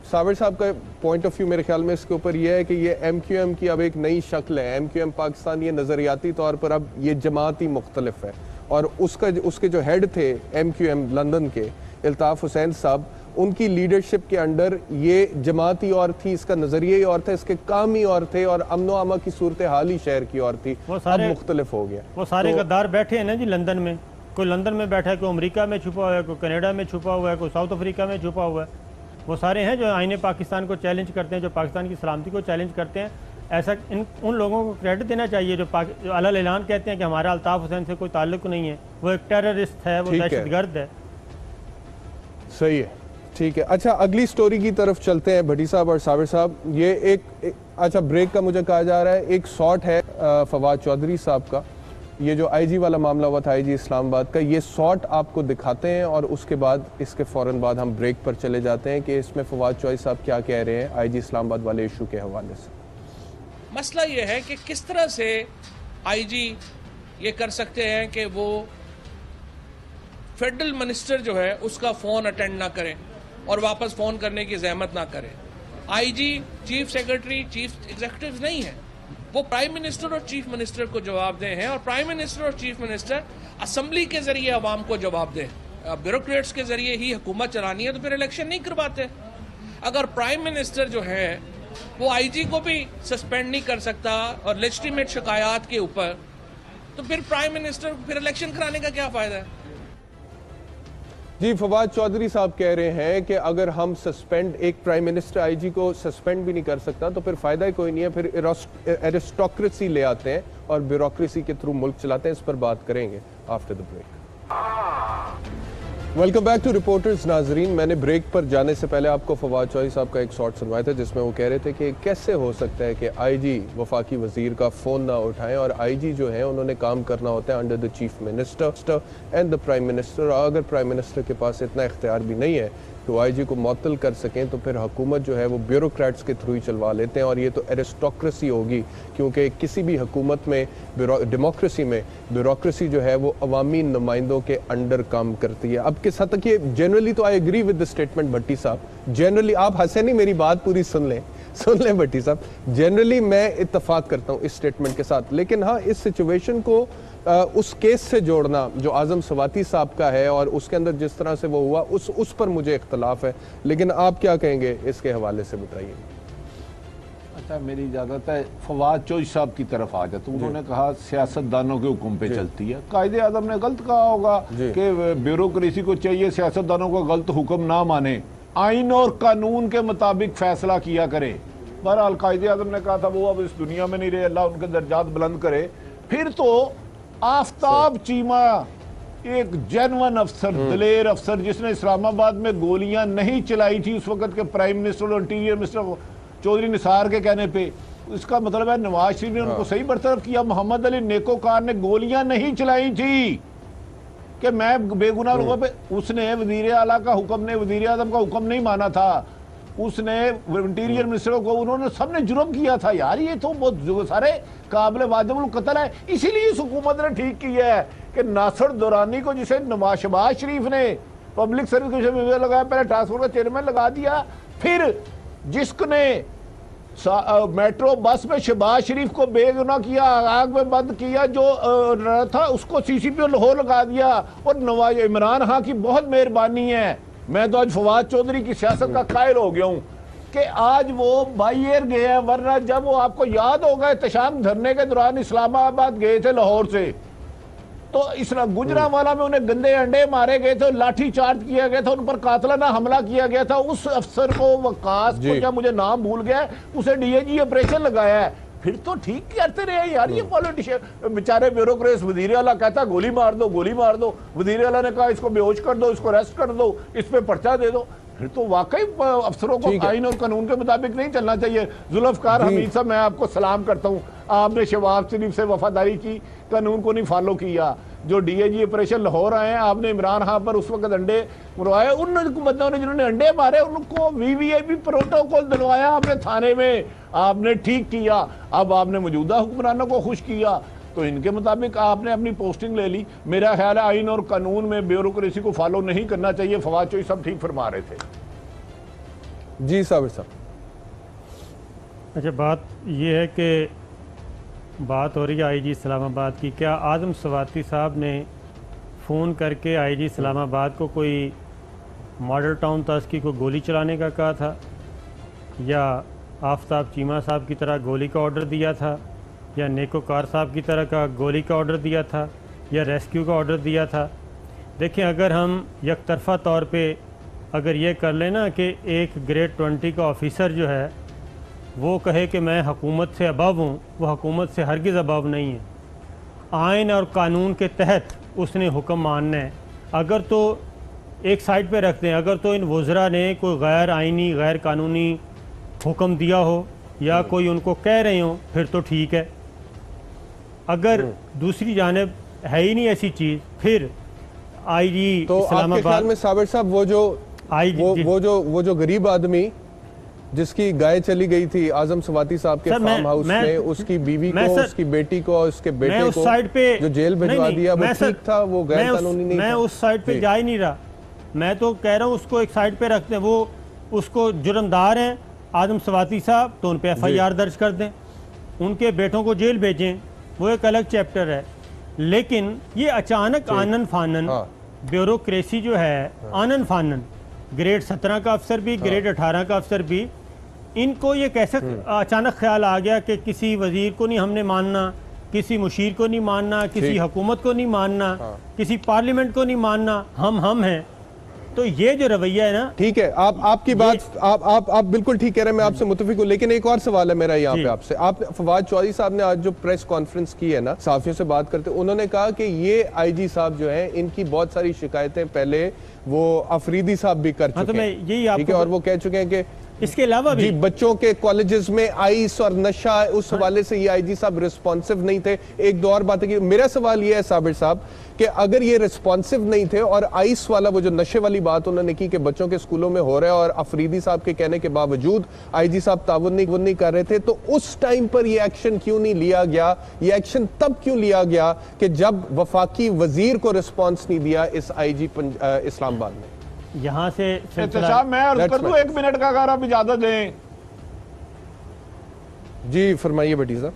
साबिर साहब का पॉइंट ऑफ व्यू मेरे ख्याल में इसके ऊपर यह है कि ये MQM की अब एक नई शक्ल है। MQM पाकिस्तान ये नज़रियाती तौर पर अब ये जमात ही मुख्तलिफ है और उसके जो हेड थे MQM लंदन के इल्ताफ हुसैन साहब, उनकी लीडरशिप के अंडर ये जमात ही और थी, इसका नजरिया ही और था, इसके काम ही और थे और अमनो अमा की सूरत हाल ही शहर की और थी। वो सारे मुख्तलिफ हो गया। वो सारे गद्दार बैठे हैं ना जी लंदन में, कोई लंदन में बैठा है, कोई अमेरिका में छुपा हुआ है, कोई कनाडा में छुपा हुआ है, कोई साउथ अफ्रीका में छुपा हुआ है। वो सारे हैं जो आईने पाकिस्तान को चैलेंज करते हैं, जो पाकिस्तान की सलामती को चैलेंज करते हैं। ऐसा उन लोगों को क्रेडिट देना चाहिए जो अलग ऐलान कहते हैं कि हमारा अल्ताफ हुसैन से कोई ताल्लुक नहीं है, वो एक टेररिस्ट है, वो दहशतगर्द है। सही है, ठीक है। अच्छा, अगली स्टोरी की तरफ चलते हैं भट्टी साहब और साबिर साहब। ये एक अच्छा ब्रेक का मुझे कहा जा रहा है, एक शॉट है फवाद चौधरी साहब का, ये जो IG वाला मामला हुआ था IG इस्लामाबाद का, ये शॉट आपको दिखाते हैं और उसके बाद इसके फ़ौरन बाद हम ब्रेक पर चले जाते हैं कि इसमें फवाद चौधरी साहब क्या कह रहे हैं IG इस्लामाबाद वाले इशू के हवाले से। मसला ये है कि किस तरह से IG ये कर सकते हैं कि वो फेडरल मिनिस्टर जो है उसका फ़ोन अटेंड ना करें और वापस फ़ोन करने की जहमत ना करें। IG chief secretary, chief executive नहीं है, वो प्राइम मिनिस्टर और चीफ मिनिस्टर को जवाबदेह हैं और प्राइम मिनिस्टर और चीफ मिनिस्टर असम्बली के जरिए अवाम को जवाब दें। ब्यूरोक्रेट्स के जरिए ही हुकूमत चलानी है तो फिर इलेक्शन नहीं करवाते। अगर प्राइम मिनिस्टर जो है वो IG को भी सस्पेंड नहीं कर सकता और लेजिटिमेट शिकायत के ऊपर, तो फिर प्राइम मिनिस्टर फिर इलेक्शन कराने का क्या फायदा है? जी, फवाद चौधरी साहब कह रहे हैं कि अगर हम सस्पेंड, एक प्राइम मिनिस्टर IG को सस्पेंड भी नहीं कर सकता तो फिर फायदा ही कोई नहीं है, फिर एरिस्टोक्रेसी ले आते हैं और ब्यूरोक्रेसी के थ्रू मुल्क चलाते हैं। इस पर बात करेंगे after the break. Welcome back to reporters. नाजरीन, मैंने ब्रेक पर जाने से पहले आपको फवाद चौधरी साहब का एक शॉट सुनवाया था जिसमें वो कह रहे थे कि कैसे हो सकता है कि IG वफाकी वजीर का फ़ोन ना उठाएं और IG जो है उन्होंने काम करना होता है under the chief minister and the prime minister. अगर प्राइम मिनिस्टर के पास इतना इख्तियार भी नहीं है तो IG को मुअत्तल कर सकें तो फिर हुकूमत जो है वो ब्यूरोक्रेट्स के थ्रू ही चलवा लेते हैं और ये तो एरिस्टोक्रेसी होगी, क्योंकि किसी भी हुकूमत में, डेमोक्रेसी में ब्यूरोक्रेसी जो है वो अवामी नुमाइंदों के अंडर काम करती है। अब किस हद तक ये जनरली, तो I agree with the statement Bhatti साहब, जनरली आप हंसे नहीं, मेरी बात पूरी सुन लें भट्टी साहब, जनरली मैं इत्तफाक करता हूँ इस स्टेटमेंट के साथ, लेकिन हाँ इस सिचुएशन को उस केस से जोड़ना जो आजम सवाती साहब का है और उसके अंदर जिस तरह से वो हुआ उस पर मुझे इख्तलाफ है, लेकिन आप क्या कहेंगे इसके हवाले से बताइए। अच्छा, मेरी इजाज़त है, फवाद चौधरी साहब की तरफ आ जाता हूँ। उन्होंने कहा सियासतदानों के हुक्म पे चलती है। कायदे आज़म ने गलत कहा होगा कि ब्यूरोक्रेसी को चाहिए सियासतदानों का गलत हुक्म ना माने, आइन और कानून के मुताबिक फैसला किया करे। बहरहाल कायदे आज़म ने कहा था वो अब इस दुनिया में नहीं रहे, अल्लाह उनके दर्जात बुलंद करे। फिर तो आफ्ताब चीमा एक जेन्युइन अफसर, दलेर अफसर, जिसने इस्लामाबाद में गोलियां नहीं चलाई थी उस वक्त के प्राइम मिनिस्टर और इंटीरियर मिनिस्टर चौधरी निसार के कहने पे, इसका मतलब है नवाज शरीफ ने उनको सही बरतरफ किया। मोहम्मद अली नेकोकार ने गोलियां नहीं चलाई थी कि मैं बेगुनाह लोगों पे, उसने वजीर आला का हुक्म ने, वजीर आजम का हुक्म नहीं माना था, उसने इंटीरियर मिनिस्टर को, उन्होंने सबने जुर्म किया था। यार ये तो बहुत सारे काबिल वाजिबुल कत्ल है। इसीलिए इस हुकूमत ने ठीक किया है कि नासिर दुरानी को, जिसे शहबाज शरीफ ने पब्लिक सर्विस कमीशन में लगाया, पहले टास्क फोर्स का चेयरमैन लगा दिया, फिर जिसने मेट्रो बस में शहबाज शरीफ को बेगुनाह किया, आग में बंद किया, जो था उसको CCP लाहौर लगा दिया। और नवाज इमरान खान की बहुत मेहरबानी है, मैं तो आज फवाद चौधरी की सियासत का कायल हो गया हूं कि आज वो बाहर गए हैं, वरना जब वो आपको याद होगा एहतशाम धरने के दौरान इस्लामाबाद गए थे लाहौर से, तो इस गुजरांवाला में उन्हें गंदे अंडे मारे गए थे, लाठी चार्ज किया गया था, उन पर कातलाना हमला किया गया था। उस अफसर को, वकास को, क्या मुझे नाम भूल गया, उसे DIG ऑपरेशन लगाया है। फिर तो ठीक करते रहे यार ये पॉलिटिशियन, बेचारे ब्यूरोक्रेट्स। वजीर आला कहता गोली मार दो, गोली मार दो, वजीर आला ने कहा इसको बेहोश कर दो, इसको अरेस्ट कर दो, इस पे पर्चा दे दो। फिर तो वाकई अफसरों को आइन और कानून के मुताबिक नहीं चलना चाहिए। जुल्फकार हमीद साहब, मैं आपको सलाम करता हूँ, आपने शहबाज शरीफ से वफादारी की, कानून को नहीं फॉलो किया। जो DIG ऑपरेशन लाहौर आए हैं, आपने इमरान खान पर उस वक्त अंडे मरवाए, उन बंदों ने जिन्होंने अंडे मारे उनको VVIP प्रोटोकॉल दिलवाया आपने थाने में, आपने ठीक किया। अब आपने मौजूदा हुक्मरानों को खुश किया तो इनके मुताबिक आपने अपनी पोस्टिंग ले ली। मेरा ख्याल है आइन और कानून में ब्यूरोक्रेसी को फॉलो नहीं करना चाहिए। फवाद चौधरी सब ठीक फरमा रहे थे। जी साबिर साहब। अच्छा, बात यह है कि बात हो रही है IG इस्लामाबाद की, क्या आजम सवाती साहब ने फ़ोन करके आईजी इस्लामाबाद को कोई मॉडल टाउन था, उसकी कोई गोली चलाने का कहा था, या आफ्ताब चीमा साहब की तरह गोली का ऑर्डर दिया था, या नेकोकार साहब की तरह का गोली का ऑर्डर दिया था, या रेस्क्यू का ऑर्डर दिया था। देखें, अगर हम एक तरफ़ा तौर पे अगर ये कर लें ना कि एक ग्रेड 20 का ऑफिसर जो है वो कहे कि मैं हुकूमत से अबव हूँ, वो हुकूमत से हरगिज़ अबव नहीं है। आइन और कानून के तहत उसने हुक्म मानना है। अगर तो एक साइड पे रखते हैं, अगर तो इन वज़रा ने कोई गैर आइनी गैर कानूनी हुक्म दिया हो या कोई उनको कह रहे हो, फिर तो ठीक है। अगर दूसरी जानिब है ही नहीं ऐसी चीज़, फिर आईजी तो आपके ख्याल में साबिर साहब वो जो गरीब आदमी जिसकी गाय चली गई थी आजम सवाती साहब के फार्म हाउस में, उसकी बीवी को, उसकी बेटी को, उसके बेटे को जो जेल भिजवा दिया, वो ठीक था? वो गैर कानूनी नहीं था? मैं उस साइड पे जा ही नहीं रहा। मैं तो कह रहा हूँ उसको एक साइड पे रखते हैं। वो उसको जुर्मदार हैं आजम सवाती साहब, तो उन पे FIR दर्ज कर दें, उनके बेटों को जेल भेजें, वो एक अलग चैप्टर है। लेकिन ये अचानक आनन फानन ब्यूरोक्रेसी जो है, आनन फानन, ग्रेड 17 का अफसर भी, ग्रेड 18 का अफसर भी, इनको ये कैसे अचानक ख्याल आ गया कि किसी वजीर को नहीं हमने मानना, किसी मुशीर को नहीं मानना, किसी हुकूमत को नहीं मानना, किसी पार्लियामेंट को नहीं मानना, हम हैं। तो ये जो रवैया है ना, ठीक है, आपकी बात आप बिल्कुल ठीक कह रहे हैं, मैं आपसे मुत्तफिक हूं। लेकिन एक और सवाल है मेरा यहाँ पे आपसे। आप फवाद चौधरी साहब ने आज जो प्रेस कॉन्फ्रेंस की है ना, साफियों से बात करते, उन्होंने कहा कि ये आईजी साहब जो हैं, इनकी बहुत सारी शिकायतें पहले वो अफरीदी साहब भी कर चुके हैं, ठीक है, और वो कह चुके हैं कि इसके अलावा भी बच्चों के कॉलेजेस में आइस और नशा, उस हवाले से ये आईजी साहब रिस्पॉन्सिव नहीं थे। एक दो और बातें की। मेरा सवाल ये है साबिर साहब कि अगर ये रिस्पॉन्सिव नहीं थे और आइस वाला वो जो नशे वाली बात उन्होंने की कि बच्चों के स्कूलों में हो रहा है और अफरीदी साहब के कहने के बावजूद आईजी साहब ताउन नहीं कर रहे थे, तो उस टाइम पर ये एक्शन क्यों नहीं लिया गया? ये एक्शन तब क्यों लिया गया कि जब वफाकी वजीर को रिस्पॉन्स नहीं दिया इस आईजी इस्लामाबाद ने? यहाँ से मैं अर्ज कर दूं 1 मिनट का, अगर आप इजाजत दें। जी फरमाइए भट्टी साहब।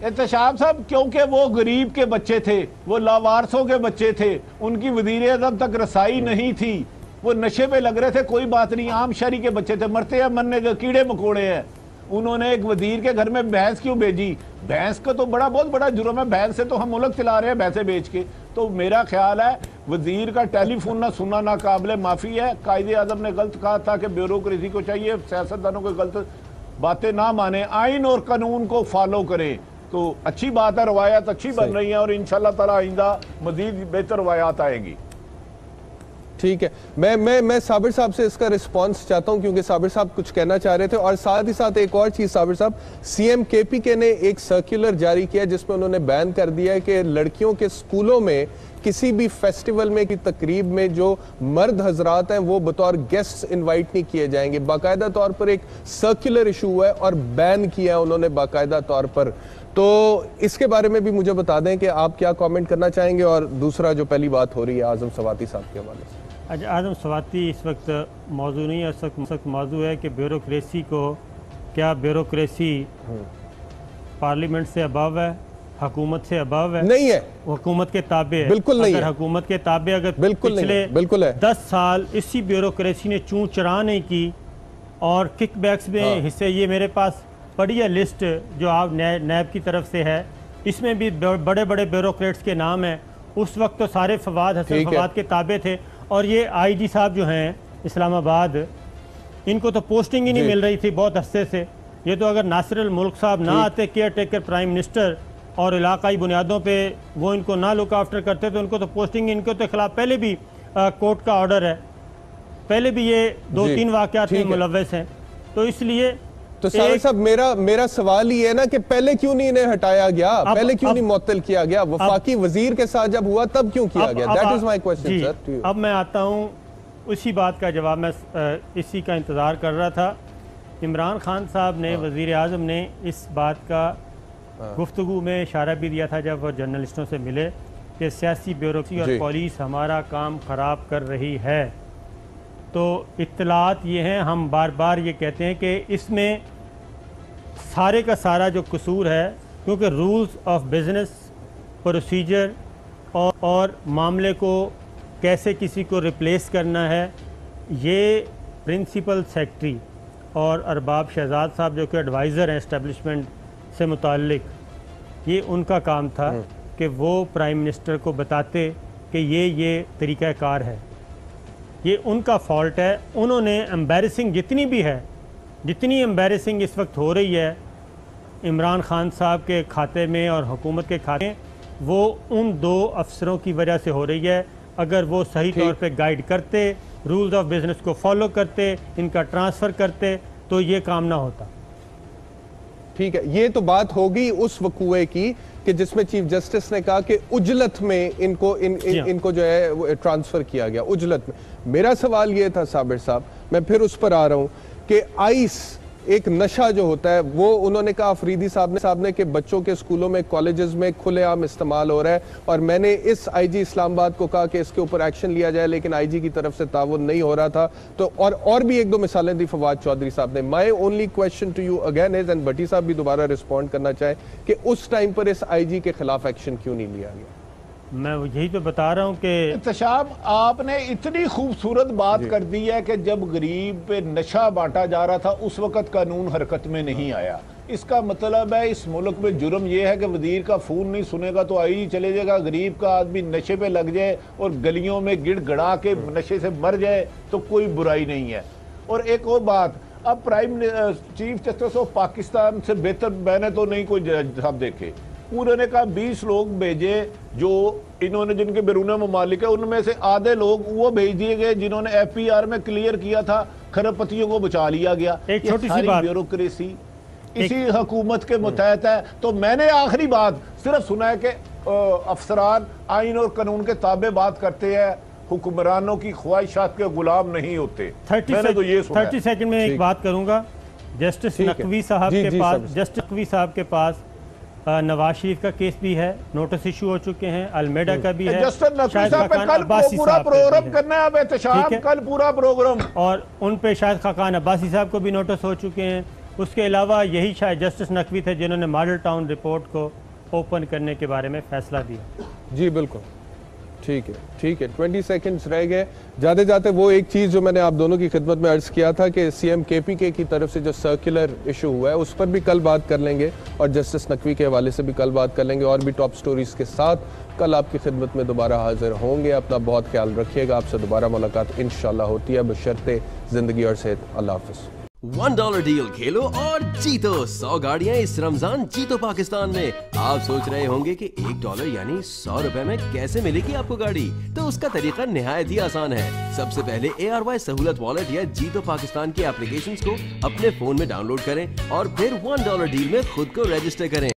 एहतशाम साहब, क्योंकि वो गरीब के बच्चे थे, वो लावारसों के बच्चे थे, उनकी वजीर आज़म तक रसाई नहीं थी, वो नशे पे लग रहे थे, कोई बात नहीं, आम शहरी के बच्चे थे, मरते हैं मरने के कीड़े मकोड़े हैं। उन्होंने एक वजीर के घर में भैंस क्यों भेजी? भैंस का तो बहुत बड़ा जुर्म है, भैंस से तो हम मुल्क चला रहे हैं भैंसे बेच के। तो मेरा ख्याल है वजीर का टेलीफोन ना सुनना नाकाबिले माफ़ी है। कायदे आज़म ने गलत कहा था कि ब्यूरोक्रेसी को चाहिए सियासतदानों को गलत बातें ना माने, आइन और कानून को फॉलो करें। तो अच्छी बात है, रवायात अच्छी बन रही हैं और इंशाल्लाह ताला आइंदा मजीद बेहतर रवायात आएंगी। ठीक है, मैं साबिर साहब से इसका रिस्पांस चाहता हूं क्योंकि साबिर साहब कुछ कहना चाह रहे थे। और साथ ही साथ एक और चीज, साबिर साहब, सीएम केपीके ने एक सर्कुलर जारी किया जिसमें उन्होंने बैन कर दिया है कि लड़कियों के स्कूलों में किसी भी फेस्टिवल में की तकरीब में जो मर्द हजरात हैं वो बतौर गेस्ट इनवाइट नहीं किए जाएंगे। बाकायदा तौर पर एक सर्कुलर इशू है और बैन किया है उन्होंने बाकायदा तौर पर। तो इसके बारे में भी मुझे बता दें कि आप क्या कमेंट करना चाहेंगे। और दूसरा जो पहली बात हो रही है आजम सवाती साहब के हवाले से। आजम सवाती इस वक्त मौजू नहीं है, इस वक्त मौजू है कि ब्यूरोक्रेसी को, क्या ब्यूरोक्रेसी पार्लियामेंट से अबव है, हुकूमत से अबव है? नहीं है, हुकूमत के ताबे है। बिल्कुल नहीं है। हुकूमत के ताबे अगर पिछले 10 साल इसी ब्यूरोक्रेसी ने चूं चरा नहीं की और किकबैक्स में हिस्से, ये मेरे पास पड़ी है लिस्ट जो आप नैब की तरफ से है, इसमें भी बड़े बड़े ब्यूरोक्रेट्स के नाम हैं। उस वक्त तो सारे फवाद हसन फवाद के ताबे थे। और ये आईजी साहब जो हैं इस्लामाबाद, इनको तो पोस्टिंग ही नहीं मिल रही थी बहुत अरसे से। ये तो अगर नासिर अल मुल्क साहब ना आते, केयर टेकर प्राइम मिनिस्टर, और इलाकाई बुनियादों पे वो इनको ना लुक आफ्टर करते, तो उनको तो पोस्टिंग, इनको तो खिलाफ पहले भी कोर्ट का ऑर्डर है, पहले भी ये 2-3 वाक़यात में मुलव्वस हैं। तो इसलिए तो साबिर साहब मेरा सवाल ही है ना कि पहले क्यों नहीं इन्हें हटाया गया, पहले क्यों नहीं मुअत्तल किया गया? वफाकी वजीर के साथ जब हुआ तब क्यों किया गया? That is my question sir. अब मैं आता हूँ उसी बात का जवाब, मैं इसी का इंतज़ार कर रहा था। इमरान खान साहब ने, वज़ीर आज़म ने इस बात का गुफ्तगू में इशारा भी दिया था जब वो जर्नलिस्टों से मिले कि सियासी ब्यूरोक्रेसी और पुलिस हमारा काम ख़राब कर रही है। तो इत्तलात ये हैं, हम बार बार ये कहते हैं कि इसमें सारे का सारा जो कसूर है, क्योंकि रूल्स ऑफ बिजनेस, प्रोसीजर, और मामले को कैसे किसी को रिप्लेस करना है, ये प्रिंसिपल सेक्रेटरी और अरबाब शहजाद साहब जो कि एडवाइज़र हैं इस्टेब्लिशमेंट से मुताल्लिक, ये उनका काम था कि वो प्राइम मिनिस्टर को बताते कि ये तरीक़ाकार है। ये उनका फॉल्ट है। उन्होंने एम्बैरेसिंग जितनी एम्बैरेसिंग इस वक्त हो रही है इमरान खान साहब के खाते में और हुकूमत के खाते में, वो उन 2 अफसरों की वजह से हो रही है। अगर वो सही तौर पे गाइड करते, रूल्स ऑफ बिजनेस को फॉलो करते, इनका ट्रांसफ़र करते, तो ये काम ना होता। ठीक है, ये तो बात होगी उस वकूए की कि जिसमें चीफ जस्टिस ने कहा कि उजलत में इनको जो है वो ट्रांसफर किया गया, उजलत में। मेरा सवाल ये था साबिर साहब, मैं फिर उस पर आ रहा हूं कि आइस एक नशा जो होता है वो उन्होंने कहा अफरीदी साहब ने कि बच्चों के स्कूलों में कॉलेजेस में खुलेआम इस्तेमाल हो रहा है, और मैंने इस आईजी इस्लामाबाद को कहा कि इसके ऊपर एक्शन लिया जाए, लेकिन आईजी की तरफ से ताउन नहीं हो रहा था। तो और भी 1-2 मिसालें दी फवाद चौधरी साहब ने। My only question to you again is, and Bhatti साहब भी दोबारा रिस्पॉन्ड करना चाहे, कि उस टाइम पर इस आईजी के खिलाफ एक्शन क्यों नहीं लिया गया? मैं यही तो बता रहा हूँ कि एहतशाम, आपने इतनी खूबसूरत बात कर दी है कि जब गरीब पे नशा बांटा जा रहा था उस वक्त कानून हरकत में नहीं आया। इसका मतलब है इस मुल्क में जुर्म यह है कि वजीर का फोन नहीं सुनेगा तो आई चले जाएगा, गरीब का आदमी नशे पे लग जाए और गलियों में गिड़गड़ा के नशे से मर जाए तो कोई बुराई नहीं है। और एक और बात, अब चीफ जस्टिस ऑफ पाकिस्तान से बेहतर मैंने तो नहीं कोई जज साहब देखे। उन्होंने कहा 20 लोग भेजे जो इन्होंने जिनके बैरून ममालिक है, उनमें से आधे लोग वो भेज दिए गए जिन्होंने FPR में क्लियर किया था, खरबपतियों को बचा लिया गया। एक छोटी सी बात, ब्यूरोक्रेसी इसी हुकूमत के मुतहत है। तो मैंने आखिरी बात सिर्फ सुना है कि अफसरान आइन और कानून के ताबे बात करते हैं, हुक्मरानों की ख्वाहिशात के गुलाम नहीं होते। 30 सेकंड में एक बात करूंगा। जस्टिस नकवी साहब के पास नवाज शरीफ का केस भी है, नोटिस इशू हो चुके हैं, अलमेडा का भी है, कल पूरा प्रोग्राम, और उन पे शायद खाकान अब्बासी साहब को भी नोटिस हो चुके हैं। उसके अलावा यही शायद जस्टिस नकवी थे जिन्होंने मॉडल टाउन रिपोर्ट को ओपन करने के बारे में फैसला दिया। जी बिल्कुल, ठीक है 20 सेकंड्स रह गए। जाते जाते वो एक चीज़ जो मैंने आप दोनों की खिदमत में अर्ज किया था कि CM KPK की तरफ से जो सर्कुलर इशू हुआ है उस पर भी कल बात कर लेंगे, और जस्टिस नकवी के हवाले से भी कल बात कर लेंगे, और भी टॉप स्टोरीज के साथ कल आपकी खिदमत में दोबारा हाजिर होंगे। अपना बहुत ख्याल रखिएगा, आपसे दोबारा मुलाकात इंशाल्लाह होती है बशर्ते ज़िंदगी और सेहत। अल्लाह हाफ़िज़। $1 डील खेलो और जीतो 100 गाड़ियां इस रमजान जीतो पाकिस्तान में। आप सोच रहे होंगे कि $1 यानी 100 रुपए में कैसे मिलेगी आपको गाड़ी, तो उसका तरीका निहायत ही आसान है। सबसे पहले ARY सहूलत वॉलेट या जीतो पाकिस्तान की एप्लीकेशंस को अपने फोन में डाउनलोड करें और फिर $1 डील में खुद को रजिस्टर करें।